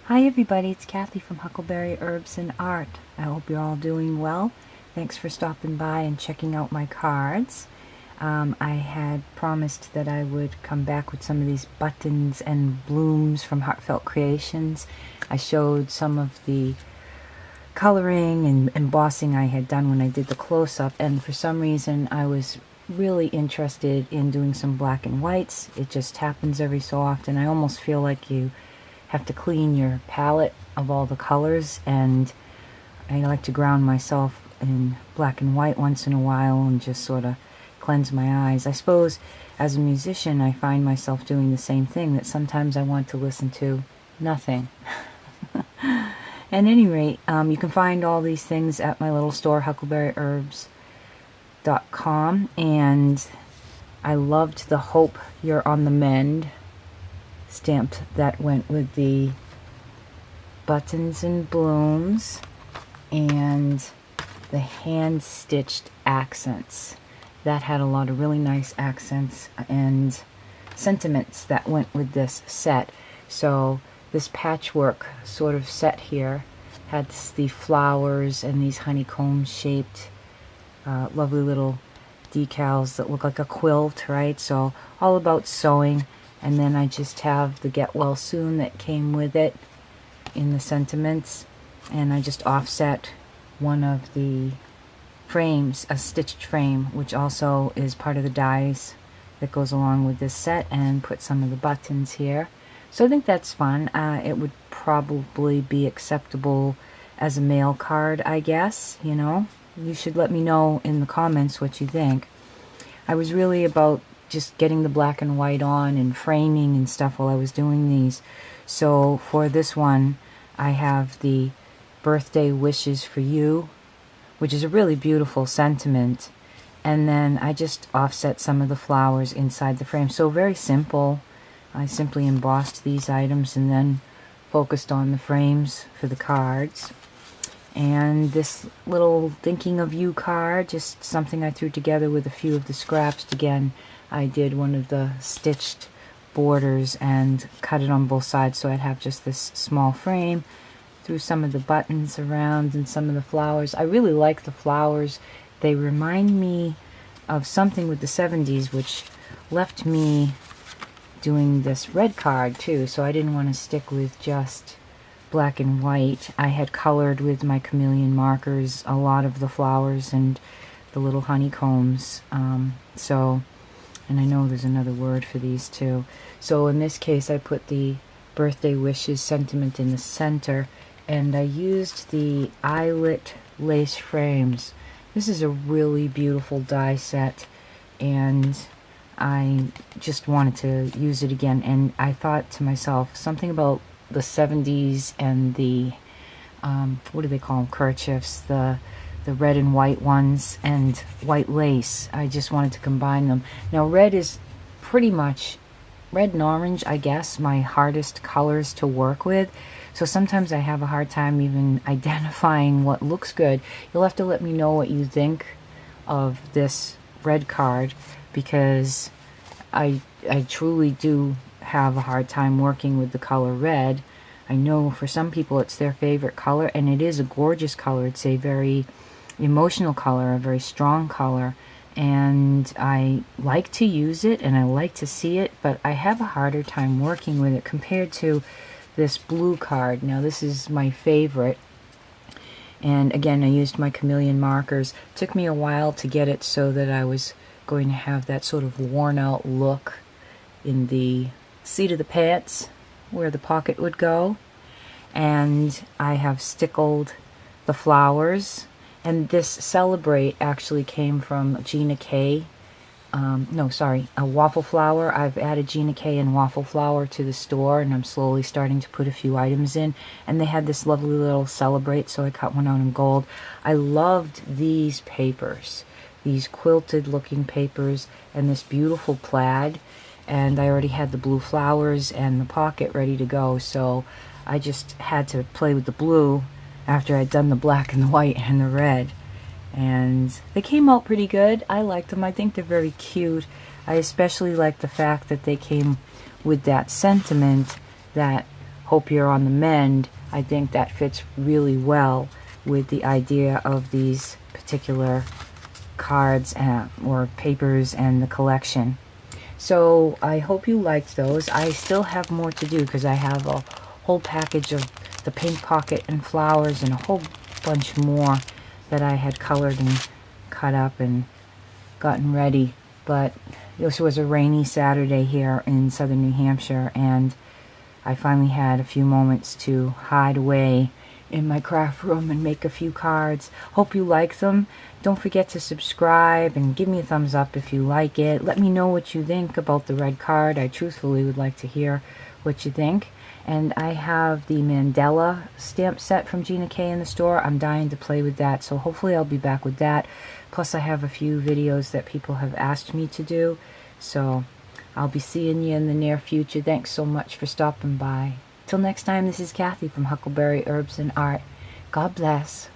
Hi everybody, it's Kathy from Huckleberry Herbs and Art. I hope you're all doing well. Thanks for stopping by and checking out my cards. I had promised that I would come back with some of these buttons and blooms from Heartfelt Creations. I showed some of the coloring and embossing I had done when I did the close-up, and for some reason I was really interested in doing some black and whites. It just happens every so often. I almost feel like you have to clean your palette of all the colors, and I like to ground myself in black and white once in a while and just sort of cleanse my eyes. I suppose as a musician I find myself doing the same thing, that sometimes I want to listen to nothing. At any rate, you can find all these things at my little store, HuckleberryHerbs.com, and I loved the Hope You're on the Mend stamp that went with the buttons and blooms, and the hand-stitched accents. That had a lot of really nice accents and sentiments that went with this set. So this patchwork sort of set here had the flowers and these honeycomb shaped lovely little decals that look like a quilt, right? So all about sewing. And then I just have the Get Well Soon that came with it in the sentiments, and I just offset one of the frames, a stitched frame, which also is part of the dies that goes along with this set, and put some of the buttons here. So I think that's fun. It would probably be acceptable as a mail card, I guess. You know, you should let me know in the comments what you think. I was really about just getting the black and white on and framing and stuff while I was doing these. So for this one I have the Birthday Wishes for You, which is a really beautiful sentiment, and then I just offset some of the flowers inside the frame. So very simple. I simply embossed these items and then focused on the frames for the cards. And this little Thinking of You card, just something I threw together with a few of the scraps. Again, I did one of the stitched borders and cut it on both sides, so I'd have just this small frame. Threw some of the buttons around and some of the flowers. I really like the flowers. They remind me of something with the 70s, which left me doing this red card too, so I didn't want to stick with just black and white. I had colored with my chameleon markers a lot of the flowers and the little honeycombs. And I know there's another word for these too. So in this case I put the Birthday Wishes sentiment in the center, and I used the eyelet lace frames. This is a really beautiful die set, and I just wanted to use it again. And I thought to myself, something about the 70s and the what do they call them, kerchiefs, the red and white ones and white lace. I just wanted to combine them. Now red is pretty much, red and orange, I guess, my hardest colors to work with. So sometimes I have a hard time even identifying what looks good. You'll have to let me know what you think of this red card, because I truly do have a hard time working with the color red. I know for some people it's their favorite color, and it is a gorgeous color. It's a very emotional color, a very strong color, and I like to use it and I like to see it, but I have a harder time working with it compared to this blue card. Now this is my favorite, and again I used my chameleon markers. It took me a while to get it so that I was going to have that sort of worn out look in the seat of the pants where the pocket would go, and I have stickled the flowers. And this Celebrate actually came from Gina K. A waffle flower. I've added Gina K and waffle flower to the store, and I'm slowly starting to put a few items in. And they had this lovely little Celebrate, so I cut one out in gold. I loved these papers, these quilted looking papers, and this beautiful plaid. And I already had the blue flowers and the pocket ready to go, so I just had to play with the blue after I'd done the black and the white and the red. And they came out pretty good. I liked them. I think they're very cute. I especially like the fact that they came with that sentiment that hope you're on the mend, I think that fits really well with the idea of these particular cards or papers and the collection. So I hope you liked those. I still have more to do because I have a whole package of the pink pocket and flowers and a whole bunch more that I had colored and cut up and gotten ready. But this was a rainy Saturday here in southern New Hampshire, and I finally had a few moments to hide away in my craft room and make a few cards. Hope you like them. Don't forget to subscribe and give me a thumbs up if you like it. Let me know what you think about the red card. I truthfully would like to hear what you think. And I have the Mandela stamp set from Gina K in the store. I'm dying to play with that, so hopefully I'll be back with that. Plus I have a few videos that people have asked me to do, so I'll be seeing you in the near future. Thanks so much for stopping by. Till next time, this is Kathy from Huckleberry Herbs and Art. God bless.